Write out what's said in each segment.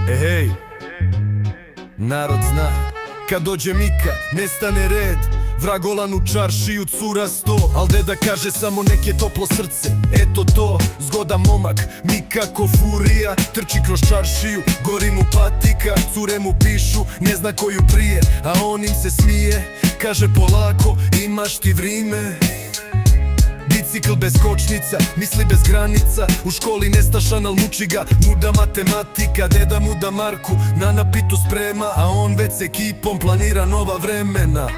Hej, narod zna, kad dođe Mika, nestane red. Vragolan u čaršiju cura sto, al deda kaže samo nek je toplo srce. Eto to, zgodan momak, Mika ko furija, trči kroz čaršiju, gori mu patika. Cure mu pišu, ne zna koju prije, a on im se smije, kaže polako, imaš ti vrime. Bicikl bez kočnica, misli bez granica, u školi nestašan al muči ga muda matematika. Deda mu da Marku na napitu sprema, a on već s ekipom planira nova vremena.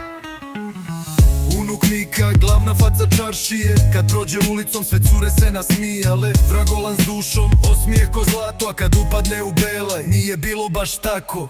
Unuk Mika, glavna faca čaršije, kad prođe ulicom sve cure se nasmijale. Vragolan s dušom, osmijeh ko zlato, a kad upadne u belaj nije bilo baš tako.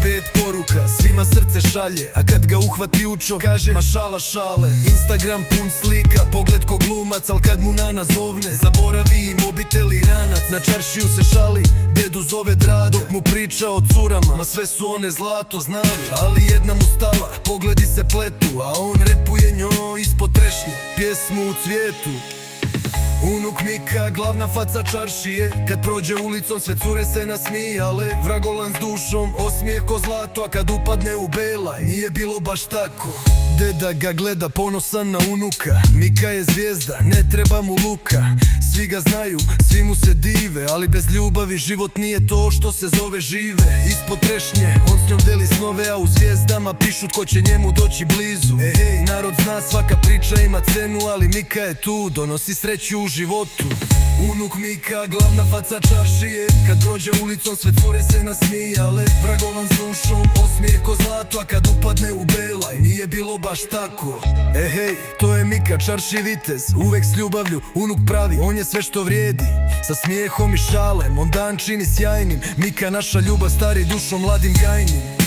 Pet poruka, svima srce šalje, a kad ga uhvati učo, kaže ma šala šale. Instagram pun slika, pogled ko glumac, al kad mu nana zovne, zaboravi i mobitel i ranac. Na čaršiju se šali, dedu zove Drado, dok mu priča o curama, ma sve su one zlato, znali. Ali jedna mu stala, pogledi se pletu, a on repuje njoj ispod trešnje pjesmu u cvijetu. Unuk Mika, glavna faca čaršije, kad prođe ulicom sve cure se nasmijale. Vragolan s dušom, osmijeh ko zlato, a kad upadne u belaj nije bilo baš tako. Deda ga gleda ponosan na unuka, Mika je zvijezda, ne treba mu luka. Svi ga znaju, svi mu se dive, ali bez ljubavi život nije to što se zove žive. Ispod trešnje, on s njom deli snove, a u zvijezdama pišu tko će njemu doći blizu. Hej, narod zna, svaka priča ima cenu, ali Mika je tu, donosi sreću u životu. Unuk Mika, glavna faca čaršije, kad prođe ulicom sve cure se nasmijale. Vragolan s dušom, osmijeh ko zlato, a kad upadne u belaj nije bilo baš tako. Hej, to je Mika, čarši vitez, uvek s ljubavlju, unuk pravi, on je sve što vrijedi. Sa smijehom i šalem, on dan čini sjajnim, Mika naša ljubav, stari dušom, mladim gajnim.